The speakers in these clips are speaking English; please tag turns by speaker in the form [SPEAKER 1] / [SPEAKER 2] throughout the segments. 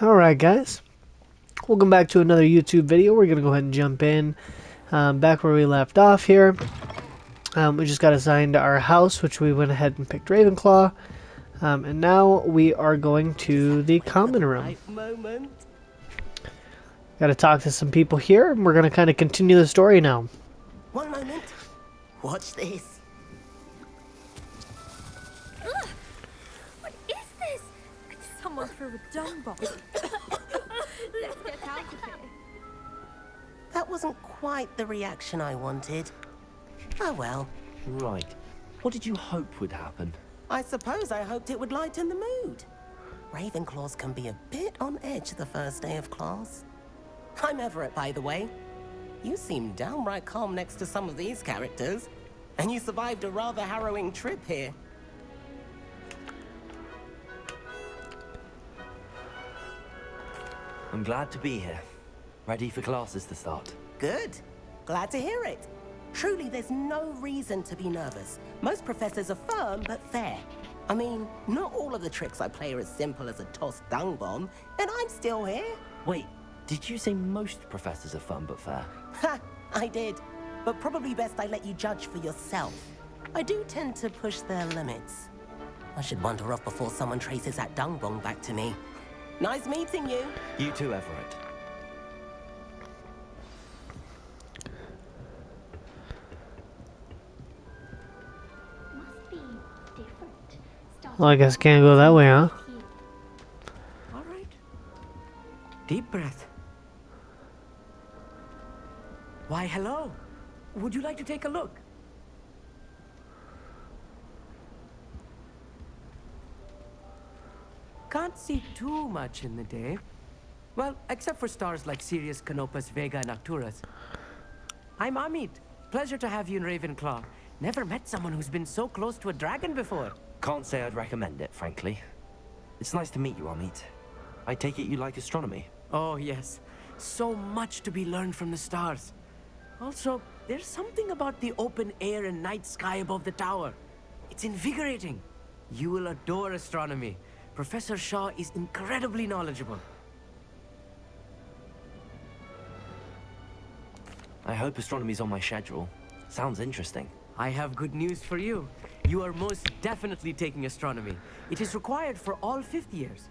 [SPEAKER 1] Alright guys, welcome back to another YouTube video. We're going to go ahead and jump in back where we left off here. We just got assigned our house, which we went ahead and picked Ravenclaw. And now we are going to the common room. Got to talk to some people here, and we're going to kind of continue the story now.
[SPEAKER 2] One moment. Watch this.
[SPEAKER 3] Ugh! What is this? Someone threw a dung bomb. Let's get out of here.
[SPEAKER 2] That wasn't quite the reaction I wanted. Oh well.
[SPEAKER 4] Right. What did you hope would happen?
[SPEAKER 2] I suppose I hoped it would lighten the mood. Ravenclaws can be a bit on edge the first day of class. I'm Everett, by the way. You seem downright calm next to some of these characters. And you survived a rather harrowing trip here.
[SPEAKER 4] I'm glad to be here. Ready for classes to start.
[SPEAKER 2] Good. Glad to hear it. Truly, there's no reason to be nervous. Most professors are firm but fair. I mean, not all of the tricks I play are as simple as a tossed dung bomb, and I'm still here.
[SPEAKER 4] Wait, did you say most professors are fun but fair?
[SPEAKER 2] Ha! I did. But probably best I let you judge for yourself. I do tend to push their limits. I should wander off before someone traces that dung bomb back to me. Nice meeting you.
[SPEAKER 4] You too, Everett.
[SPEAKER 3] Must be different.
[SPEAKER 1] Well, I guess can't go that way, huh?
[SPEAKER 5] All right. Deep breath. Why, hello. Would you like to take a look? Can't see too much in the day. Well, except for stars like Sirius, Canopus, Vega, and Arcturus. I'm Amit. Pleasure to have you in Ravenclaw. Never met someone who's been so close to a dragon before.
[SPEAKER 4] Can't say I'd recommend it, frankly. It's nice to meet you, Amit. I take it you like astronomy.
[SPEAKER 5] Oh, yes. So much to be learned from the stars. Also, there's something about the open air and night sky above the tower. It's invigorating. You will adore astronomy. Professor Shaw is incredibly knowledgeable.
[SPEAKER 4] I hope astronomy's on my schedule. Sounds interesting.
[SPEAKER 5] I have good news for you. You are most definitely taking astronomy. It is required for all fifth years.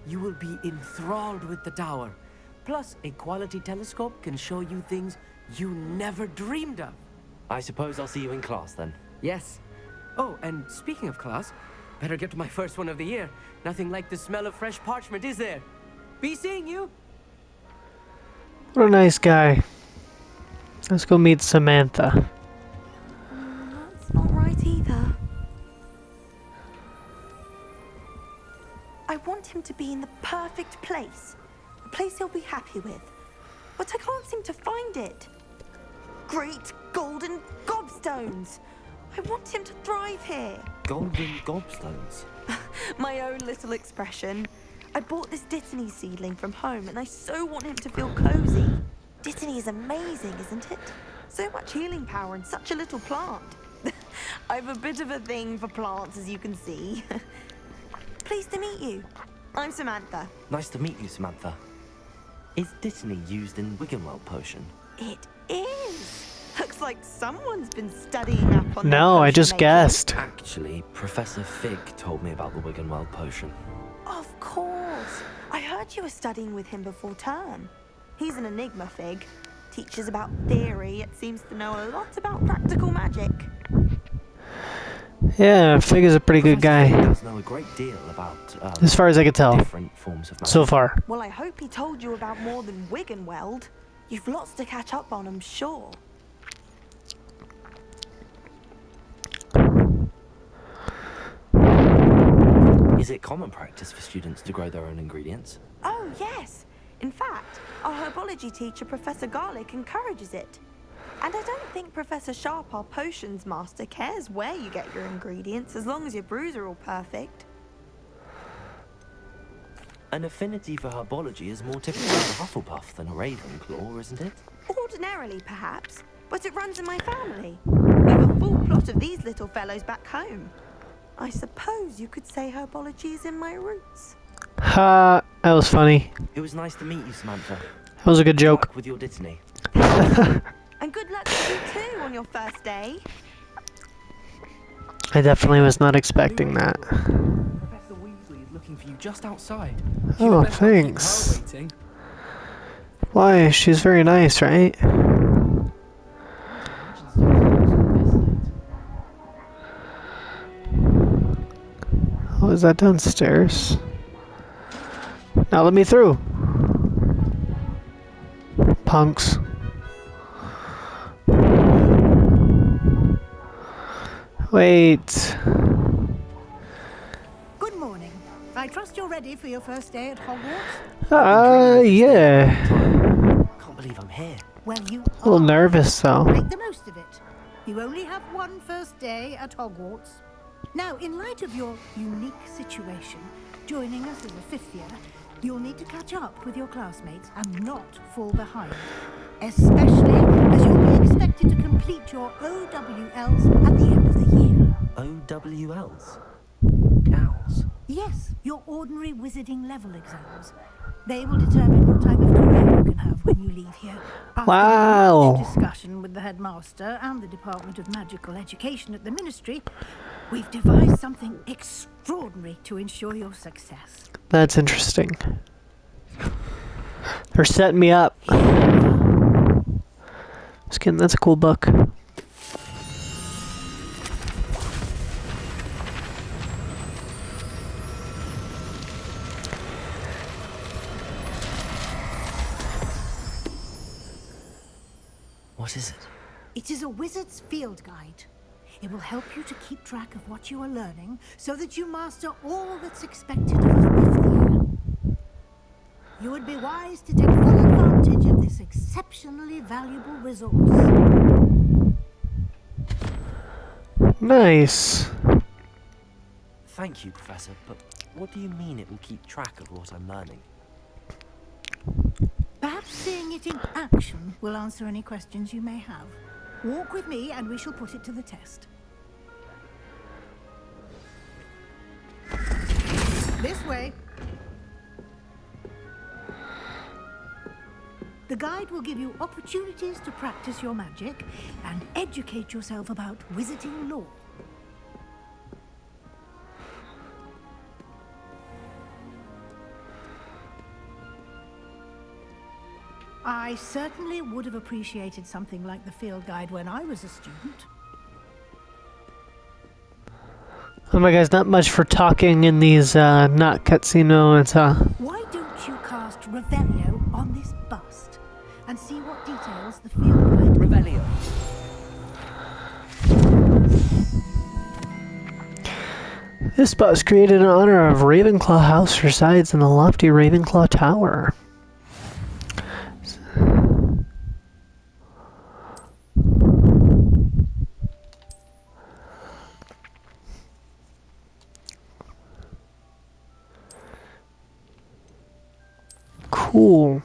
[SPEAKER 5] You will be enthralled with the tower. Plus, a quality telescope can show you things you never dreamed of.
[SPEAKER 4] I suppose I'll see you in class then.
[SPEAKER 5] Yes. Oh, and speaking of class, better get to my first one of the year. Nothing like the smell of fresh parchment, is there? Be seeing you.
[SPEAKER 1] What a nice guy. Let's go meet Samantha.
[SPEAKER 3] That's not right either.
[SPEAKER 6] I want him to be in the perfect place. A place he'll be happy with. But I can't seem to find it. Great golden gobstones! I want him to thrive here.
[SPEAKER 4] Golden gobstones.
[SPEAKER 6] My own little expression. I bought this Dittany seedling from home and I so want him to feel cozy. Dittany is amazing, isn't it? So much healing power in such a little plant. I've a bit of a thing for plants, as you can see. Pleased to meet you. I'm Samantha.
[SPEAKER 4] Nice to meet you, Samantha. Is Dittany used in Wiggenweld potion?
[SPEAKER 6] It is. Looks like someone's been studying up on
[SPEAKER 1] No,
[SPEAKER 6] that
[SPEAKER 1] I
[SPEAKER 6] potion
[SPEAKER 1] just
[SPEAKER 6] making.
[SPEAKER 1] guessed.
[SPEAKER 4] Actually, Professor Fig told me about the Wiggenweld potion.
[SPEAKER 6] Of course. I heard you were studying with him before term. He's an enigma, Fig. Teaches about theory, it seems to know a lot about practical magic.
[SPEAKER 1] Yeah, Fig is a pretty good
[SPEAKER 4] Professor Fig
[SPEAKER 1] guy.
[SPEAKER 4] does know a great deal about
[SPEAKER 1] As far as I could tell.
[SPEAKER 4] different forms of magic.
[SPEAKER 1] So far.
[SPEAKER 6] Well, I hope he told you about more than Wiggenweld. You've lots to catch up on, I'm sure.
[SPEAKER 4] Is it common practice for students to grow their own ingredients?
[SPEAKER 6] Oh, yes. In fact, our herbology teacher, Professor Garlick, encourages it. And I don't think Professor Sharp, our potions master, cares where you get your ingredients, as long as your brews are all perfect.
[SPEAKER 4] An affinity for herbology is more typical of a Hufflepuff than a Ravenclaw, isn't it?
[SPEAKER 6] Ordinarily, perhaps, but it runs in my family. We have a full plot of these little fellows back home. I suppose you could say herbology is in my roots.
[SPEAKER 1] Ha, that was funny.
[SPEAKER 4] It was nice to meet you, Samantha.
[SPEAKER 1] That was a good
[SPEAKER 4] Good
[SPEAKER 1] joke.
[SPEAKER 4] luck with your Dittany.
[SPEAKER 6] And good luck to you too on your first day.
[SPEAKER 1] I definitely was not expecting that.
[SPEAKER 7] Professor Weasley is looking for you just outside.
[SPEAKER 1] Oh, thanks.
[SPEAKER 7] Waiting.
[SPEAKER 1] Why? She's very nice, right? Oh, is that downstairs? Now let me through. Punks. Wait.
[SPEAKER 8] Good morning. I trust you're ready for your first day at Hogwarts?
[SPEAKER 1] Yeah.
[SPEAKER 4] Can't believe I'm here.
[SPEAKER 8] Well, you
[SPEAKER 1] A little
[SPEAKER 8] are.
[SPEAKER 1] nervous though.
[SPEAKER 8] Make the most of it. You only have one first day at Hogwarts. Now, in light of your unique situation, joining us as a fifth year, you'll need to catch up with your classmates and not fall behind. Especially as you'll be expected to complete your OWLs at the end of the year.
[SPEAKER 4] OWLs? Owls?
[SPEAKER 8] Yes, your ordinary wizarding level exams. They will determine what type of career you can have when you leave here. After
[SPEAKER 1] Wow.
[SPEAKER 8] much discussion with the headmaster and the Department of Magical Education at the Ministry, we've devised something extraordinary to ensure your success.
[SPEAKER 1] That's interesting. They're setting me up. Skin, that's a cool book.
[SPEAKER 4] What is it?
[SPEAKER 8] It is a wizard's field guide. It will help you to keep track of what you are learning so that you master all that's expected of a fifth year. You would be wise to take full advantage of this exceptionally valuable resource.
[SPEAKER 1] Nice.
[SPEAKER 4] Thank you, Professor, but what do you mean it will keep track of what I'm learning?
[SPEAKER 8] Perhaps seeing it in action will answer any questions you may have. Walk with me and we shall put it to the test. This way. The guide will give you opportunities to practice your magic and educate yourself about wizarding lore. I certainly would have appreciated something like the field guide when I was a student.
[SPEAKER 1] Oh my guys, not much for talking in these not cutscene moments, huh?
[SPEAKER 8] Why don't you cast Revelio on this bust and see what details the field guide...
[SPEAKER 5] Revelio.
[SPEAKER 1] This spot was created in honor of Ravenclaw House resides in the lofty Ravenclaw Tower. Cool.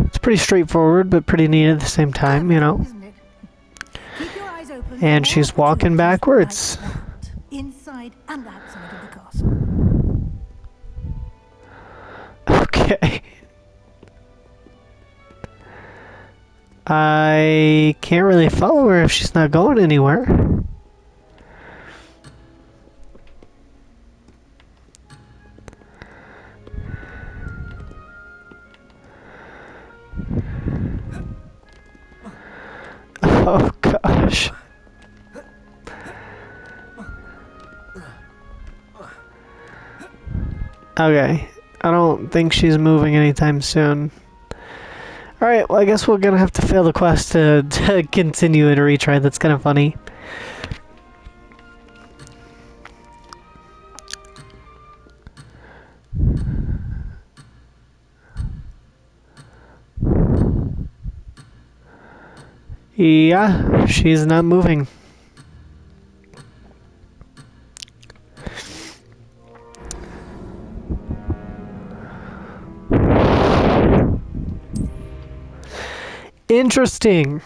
[SPEAKER 1] It's pretty straightforward, but pretty neat at the same time, you know.
[SPEAKER 8] Isn't it? Keep your eyes open for
[SPEAKER 1] And
[SPEAKER 8] all
[SPEAKER 1] she's walking
[SPEAKER 8] opportunities
[SPEAKER 1] backwards.
[SPEAKER 8] like that, inside and outside of the castle.
[SPEAKER 1] Okay. I can't really follow her if she's not going anywhere. Oh gosh. Okay. I don't think she's moving anytime soon. Alright, well I guess we're gonna have to fail the quest to continue and retry. That's kind of funny. Yeah, she's not moving. Interesting.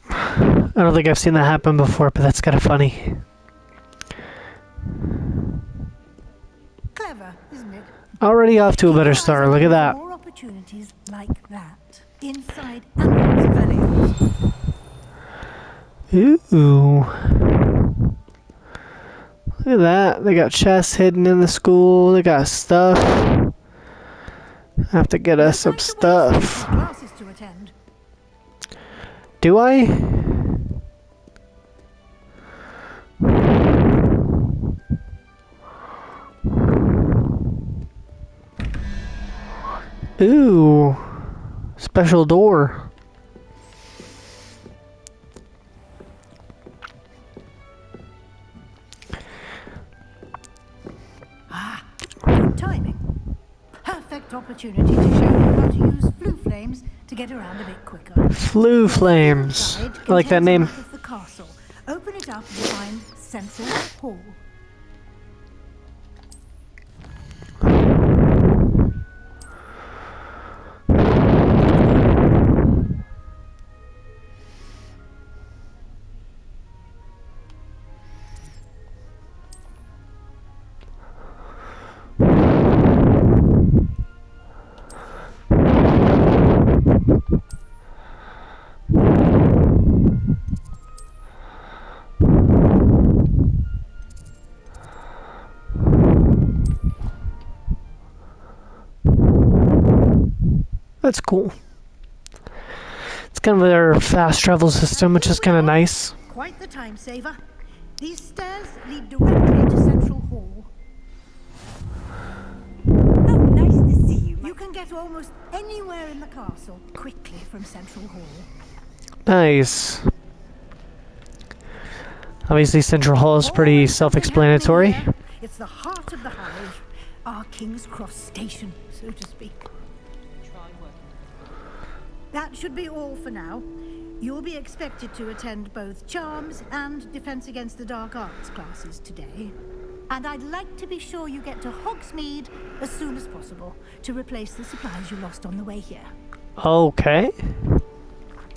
[SPEAKER 1] I don't think I've seen that happen before, but that's kind of funny.
[SPEAKER 8] Clever, isn't it?
[SPEAKER 1] Already off to a
[SPEAKER 8] Keep
[SPEAKER 1] better
[SPEAKER 8] your eyes
[SPEAKER 1] start. Look
[SPEAKER 8] open
[SPEAKER 1] at
[SPEAKER 8] for
[SPEAKER 1] that.
[SPEAKER 8] more opportunities like that inside and outside Valios.
[SPEAKER 1] Ooh. Look at that. They got chests hidden in the school. They got stuff. Have to get us some
[SPEAKER 8] No time to waste. You've
[SPEAKER 1] stuff.
[SPEAKER 8] got classes to attend.
[SPEAKER 1] Do I? Ooh. Special door.
[SPEAKER 8] Good timing. Perfect opportunity to show you how to use flue flames to get around a bit quicker.
[SPEAKER 1] Flue flames.
[SPEAKER 8] Guide
[SPEAKER 1] I like that
[SPEAKER 8] contains a
[SPEAKER 1] name.
[SPEAKER 8] map of the castle. Open it up and find Central Hall.
[SPEAKER 1] That's cool. It's kind of their fast travel system, which is kind of nice.
[SPEAKER 8] Quite the time saver. These stairs lead directly to Central Hall.
[SPEAKER 6] Oh, nice to see you.
[SPEAKER 8] You can get almost anywhere in the castle quickly from Central Hall.
[SPEAKER 1] Nice. Obviously, Central Hall is pretty
[SPEAKER 8] Always something
[SPEAKER 1] self-explanatory.
[SPEAKER 8] happening here. It's the heart of the hive, our King's Cross station, so to speak. That should be all for now. You'll be expected to attend both Charms and Defense Against the Dark Arts classes today. And I'd like to be sure you get to Hogsmeade as soon as possible to replace the supplies you lost on the way here.
[SPEAKER 1] Okay.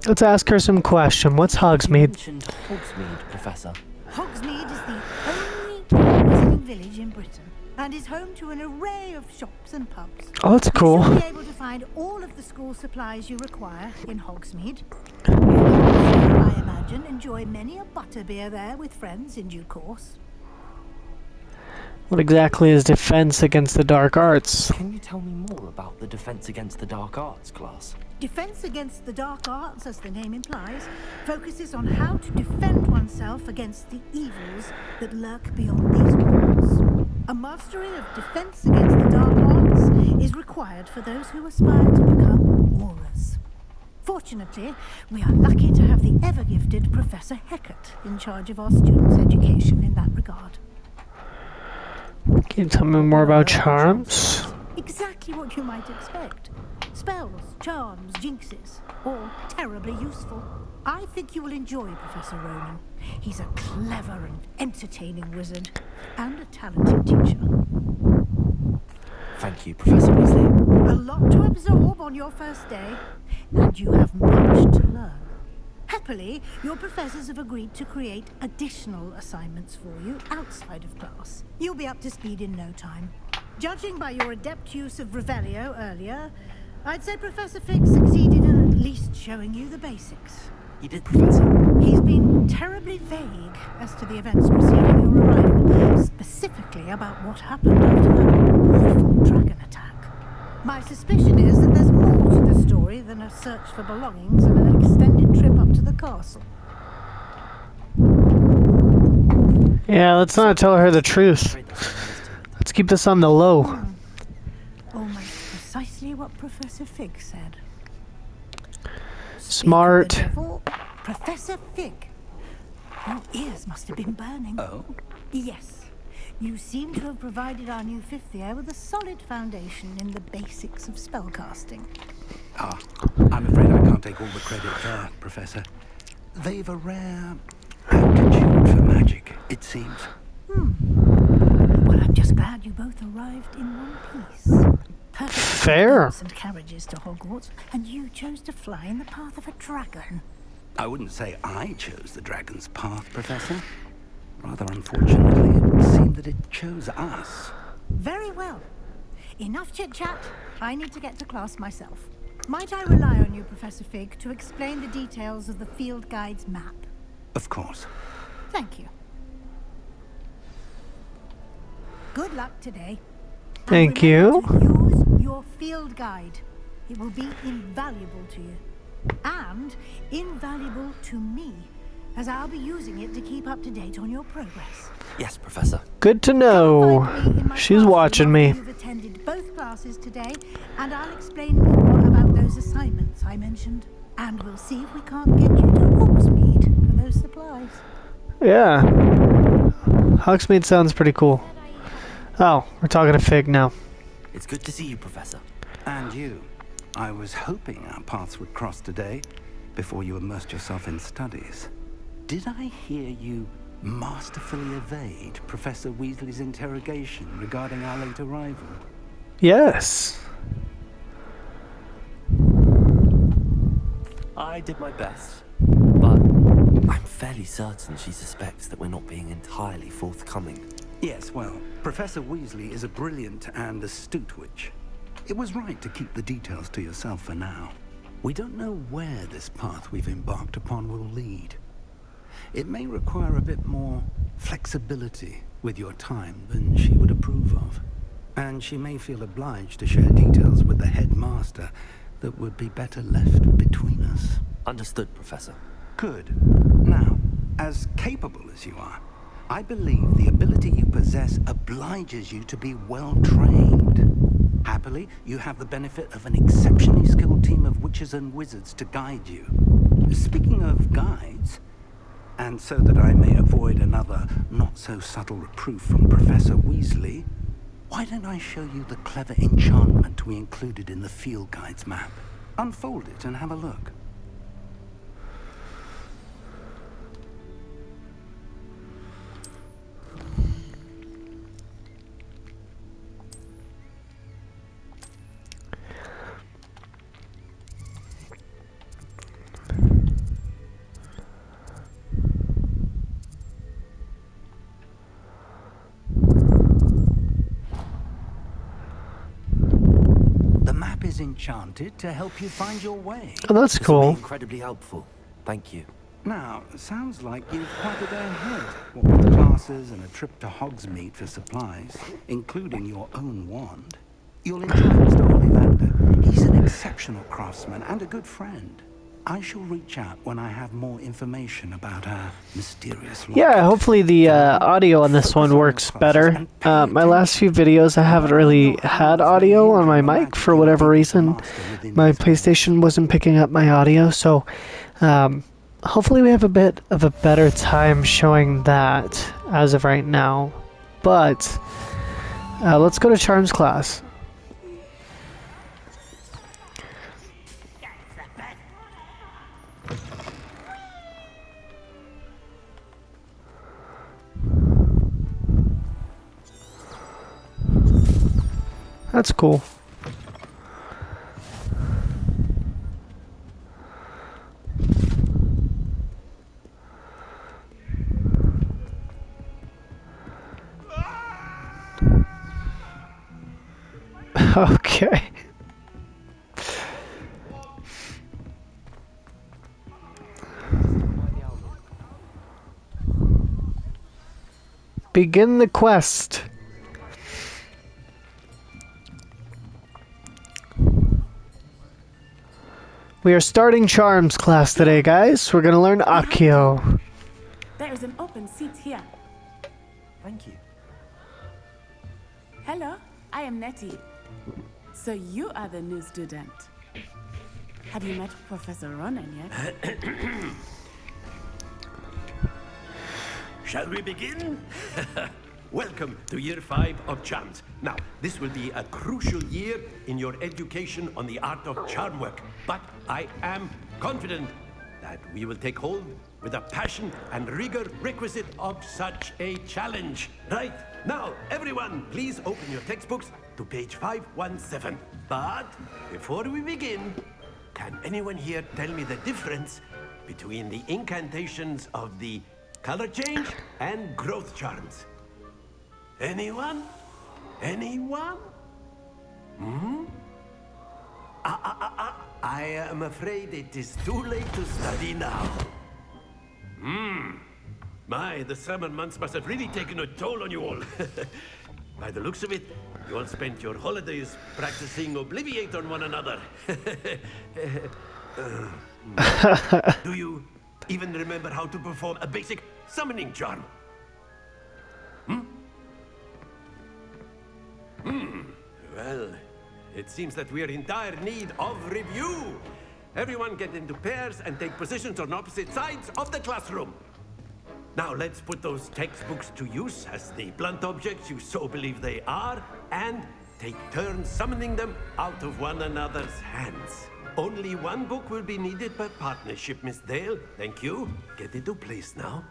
[SPEAKER 1] Let's ask her some question. What's
[SPEAKER 4] You
[SPEAKER 1] Hogsmeade?
[SPEAKER 4] mentioned Hogsmeade, Professor.
[SPEAKER 8] Hogsmeade is the only wizarding village in Britain and is home to an array of shops and pubs.
[SPEAKER 1] Oh, that's cool.
[SPEAKER 8] You'll be able to find all of the school supplies you require in Hogsmeade. You will also, I imagine, enjoy many a butterbeer there with friends in due course.
[SPEAKER 1] What exactly is Defense Against the Dark Arts?
[SPEAKER 4] Can you tell me more about the Defense Against the Dark Arts class?
[SPEAKER 8] Defense Against the Dark Arts, as the name implies, focuses on how to defend oneself against the evils that lurk beyond these walls. A mastery of Defense Against the Dark Arts is required for those who aspire to become Aurors. Fortunately, we are lucky to have the ever-gifted Professor Heckert in charge of our students' education in that regard.
[SPEAKER 1] Can you tell me more about charms?
[SPEAKER 8] Exactly what you might expect. Spells, charms, jinxes, all terribly useful. I think you will enjoy Professor Ronan. He's a clever and entertaining wizard, and a talented teacher.
[SPEAKER 4] Thank you, Professor Weasley.
[SPEAKER 8] A lot to absorb on your first day, and you have much to learn. Happily, your professors have agreed to create additional assignments for you outside of class. You'll be up to speed in no time. Judging by your adept use of Revelio earlier, I'd say Professor Fig succeeded in at least showing you the basics.
[SPEAKER 4] You did, Professor.
[SPEAKER 8] He's been terribly vague as to the events preceding your arrival, specifically about what happened after that awful dragon attack. My suspicion is that there's more to the story than a search for belongings and an extended trip up to the castle.
[SPEAKER 1] Yeah, let's not tell her the truth. Let's keep this on the low.
[SPEAKER 8] Almost precisely what Professor Fig said.
[SPEAKER 1] Smart.
[SPEAKER 8] Speak of the devil, Professor Fig. Your ears must have been burning.
[SPEAKER 7] Oh?
[SPEAKER 8] Yes. You seem to have provided our new fifth year with a solid foundation in the basics of spellcasting.
[SPEAKER 9] Ah, I'm afraid I can't take all the credit there, Professor. They've a rare aptitude for magic, it seems.
[SPEAKER 8] Well, I'm just glad you both arrived in one piece. perfect
[SPEAKER 1] Fair.
[SPEAKER 8] boats and carriages to Hogwarts, and you chose to fly in the path of a dragon.
[SPEAKER 9] I wouldn't say I chose the dragon's path, Professor. Rather unfortunately, it would seem that it chose us.
[SPEAKER 8] Very well. Enough chit-chat. I need to get to class myself. Might I rely on you, Professor Fig, to explain the details of the field guide's map?
[SPEAKER 9] Of course.
[SPEAKER 8] Thank you. Good luck today.
[SPEAKER 1] Thank
[SPEAKER 8] And
[SPEAKER 1] you.
[SPEAKER 8] remember to use your field guide. It will be invaluable to you. And invaluable to me, as I'll be using it to keep up to date on your progress.
[SPEAKER 4] Yes, Professor.
[SPEAKER 1] Good to
[SPEAKER 8] Come
[SPEAKER 1] know.
[SPEAKER 8] find me in my
[SPEAKER 1] She's
[SPEAKER 8] classroom
[SPEAKER 1] watching me.
[SPEAKER 8] after you've attended both classes today, and I'll explain more about those assignments I mentioned. And we'll see if we can't get you to Hogsmeade for those supplies.
[SPEAKER 1] Yeah. Hogsmeade sounds pretty cool. Oh, we're talking to Fig now.
[SPEAKER 4] It's good to see you, Professor.
[SPEAKER 9] And you. I was hoping our paths would cross today, before you immersed yourself in studies. Did I hear you masterfully evade Professor Weasley's interrogation regarding our late arrival?
[SPEAKER 1] Yes.
[SPEAKER 4] I did my best, but I'm fairly certain she suspects that we're not being entirely forthcoming.
[SPEAKER 9] Yes, well, Professor Weasley is a brilliant and astute witch. It was right to keep the details to yourself for now. We don't know where this path we've embarked upon will lead. It may require a bit more flexibility with your time than she would approve of. And she may feel obliged to share details with the headmaster that would be better left between us.
[SPEAKER 4] Understood, Professor.
[SPEAKER 9] Good. Now, as capable as you are, I believe the ability you possess obliges you to be well trained. Happily, you have the benefit of an exceptionally skilled team of witches and wizards to guide you. Speaking of guides, and so that I may avoid another not-so-subtle reproof from Professor Weasley, why don't I show you the clever enchantment we included in the field guide's map? Unfold it and have a look. Is enchanted to help you find your way.
[SPEAKER 1] Oh, that's
[SPEAKER 4] This will be
[SPEAKER 1] cool.
[SPEAKER 4] incredibly helpful. Thank you.
[SPEAKER 9] Now, sounds like you've quite a day ahead. What with the classes and a trip to Hogsmeade for supplies, including your own wand. You'll enjoy Mr. Ollivander. He's an exceptional craftsman and a good friend. I shall reach out when I have more information about our mysterious locket.
[SPEAKER 1] Yeah, hopefully the audio on this one works better. My last few videos, I haven't really had audio on my mic for whatever reason. My PlayStation wasn't picking up my audio, so hopefully we have a bit of a better time showing that as of right now. But let's go to Charms class. That's cool. Okay. Begin the quest. We are starting Charms class today, guys. We're gonna learn Accio.
[SPEAKER 10] There is an open seat here.
[SPEAKER 4] Thank you.
[SPEAKER 10] Hello, I am Nettie. So you are the new student. Have you met Professor Ronan yet?
[SPEAKER 11] Shall we begin? Welcome to Year 5 of Charms. Now, this will be a crucial year in your education on the art of charm work. But I am confident that we will take hold with the passion and rigor requisite of such a challenge. Right? Now, everyone, please open your textbooks to page 517. But before we begin, can anyone here tell me the difference between the incantations of the color change and growth charms? Anyone? Anyone? I am afraid it is too late to study now. My, the summer months must have really taken a toll on you all. By the looks of it, you all spent your holidays practicing Obliviate on one another. Do you even remember how to perform a basic summoning charm? Well, it seems that we are in dire need of review. Everyone get into pairs and take positions on opposite sides of the classroom. Now let's put those textbooks to use as the blunt objects you so believe they are, and take turns summoning them out of one another's hands. Only one book will be needed per partnership, Miss Dale. Thank you. Get into place now.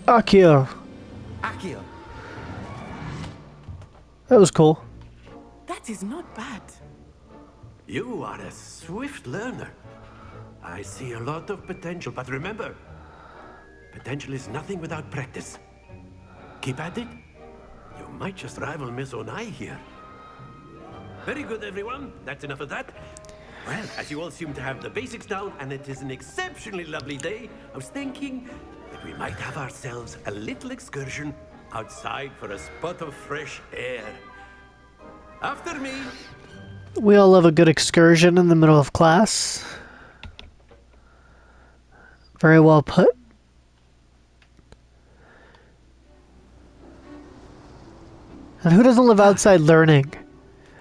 [SPEAKER 1] Akio.
[SPEAKER 5] Akio,
[SPEAKER 1] That was cool.
[SPEAKER 10] That is not bad.
[SPEAKER 11] You are a swift learner. I see a lot of potential, but remember, potential is nothing without practice. Keep at it. You might just rival Miss Onai here. Very good, everyone. That's enough of that. Well, as you all seem to have the basics down, and it is an exceptionally lovely day, I was thinking that we might have ourselves a little excursion outside for a spot of fresh air. After me.
[SPEAKER 1] We all love a good excursion in the middle of class. Very well put. And who doesn't live outside learning?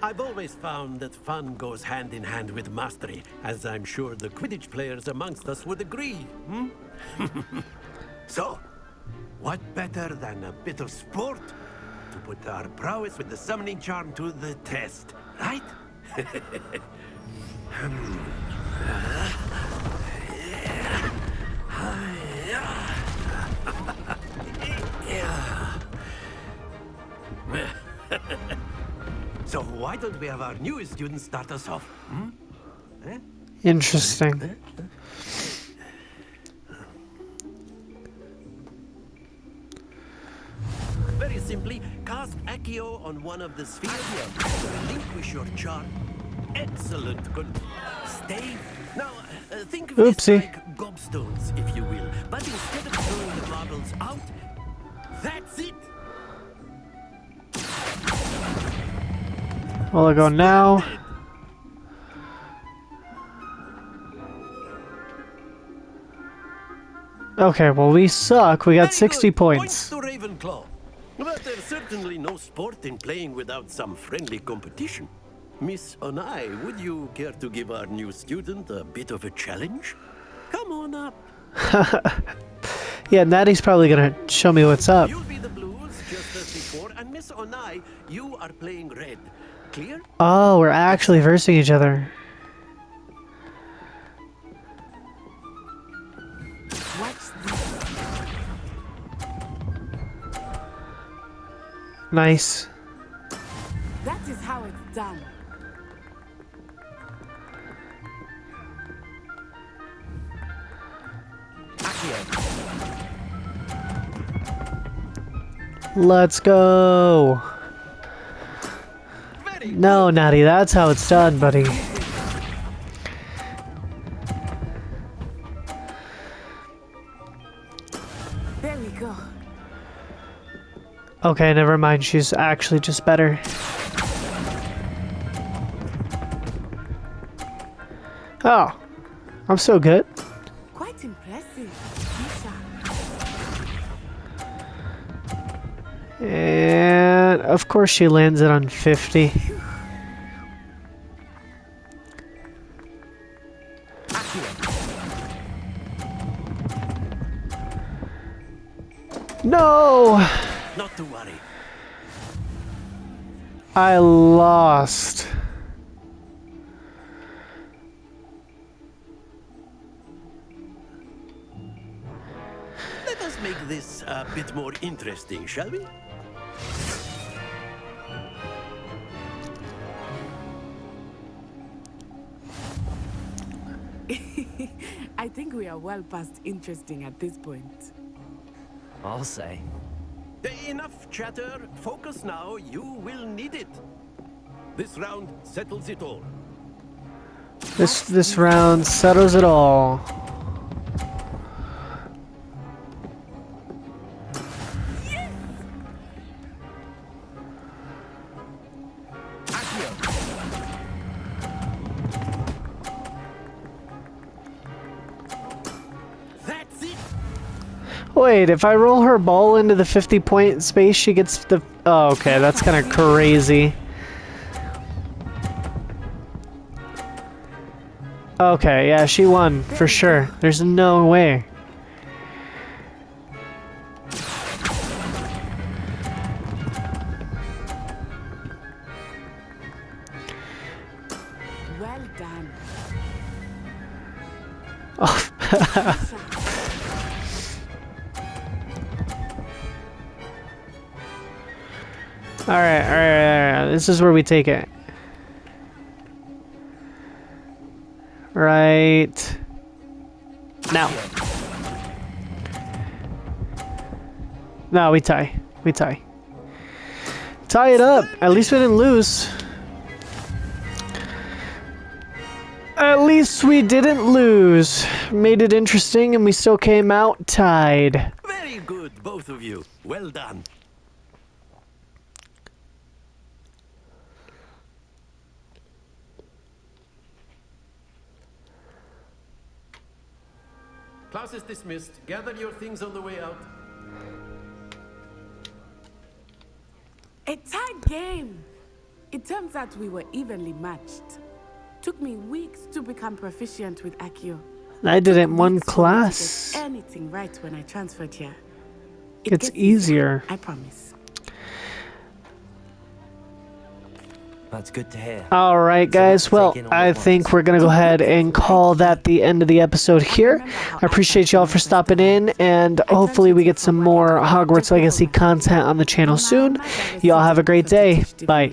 [SPEAKER 11] I've always found that fun goes hand in hand with mastery, as I'm sure the Quidditch players amongst us would agree. So, what better than a bit of sport to put our prowess with the summoning charm to the test, right? So why don't we have our newest student start us off?
[SPEAKER 1] Interesting.
[SPEAKER 11] Very simply, cast Accio on one of the spheres here. Relinquish your charm. Excellent. Good. Stay. Now, think of this like gobstones, if you will. But instead of throwing the marbles out, that's it.
[SPEAKER 1] Well, I go now. Okay, well, we suck. We got 60 points.
[SPEAKER 11] To Ravenclaw. But there's certainly no sport in playing without some friendly competition. Miss Onai, would you care to give our new student a bit of a challenge? Come on up.
[SPEAKER 1] Yeah, Natty's probably gonna show me what's up.
[SPEAKER 11] You'll be the blues, just as before, and Miss Onai, you are playing red. Clear?
[SPEAKER 1] Oh, we're actually versing each other.
[SPEAKER 10] What's this?
[SPEAKER 1] Nice.
[SPEAKER 10] That is how it's done.
[SPEAKER 1] Let's go. No, Natty, that's how it's done, buddy.
[SPEAKER 10] There we go.
[SPEAKER 1] Okay, never mind. She's actually just better. Oh, I'm so good.
[SPEAKER 10] Quite impressive.
[SPEAKER 1] And of course she lands it on 50. No!
[SPEAKER 11] Not to worry.
[SPEAKER 1] I lost.
[SPEAKER 11] Let us make this a bit more interesting, shall we?
[SPEAKER 10] I think we are well past interesting at this point.
[SPEAKER 4] I'll say.
[SPEAKER 11] Enough chatter. Focus now. You will need it. This round settles it all.
[SPEAKER 1] This round settles it all.
[SPEAKER 11] That's it.
[SPEAKER 1] Wait, if I roll her ball into the 50-point space, she gets the... Oh, okay, that's kind of crazy. Okay, yeah, she won, for sure. There's no way.
[SPEAKER 10] Well done.
[SPEAKER 1] Oh. Alright. This is where we take it. Right. Now. No, we tie. We tie. Tie it up. At least we didn't lose. At least we didn't lose. Made it interesting and we still came out tied.
[SPEAKER 11] Very good, both of you. Well done. Class is dismissed. Gather your things on the way out.
[SPEAKER 10] A tight game. It turns out we were evenly matched. Took me weeks to become proficient with Accio.
[SPEAKER 1] I did it in one
[SPEAKER 10] Weeks for me to
[SPEAKER 1] class.
[SPEAKER 10] get anything right when I transferred here. It
[SPEAKER 1] Gets
[SPEAKER 10] gets
[SPEAKER 1] easier.
[SPEAKER 10] I promise.
[SPEAKER 4] That's good to hear.
[SPEAKER 1] Alright guys, well, I think we're gonna go ahead and call that the end of the episode here. I appreciate y'all for stopping in, and hopefully we get some more Hogwarts Legacy content on the channel soon. Y'all have a great day. Bye.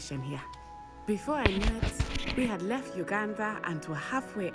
[SPEAKER 10] Before I knew it, we had left Uganda and were halfway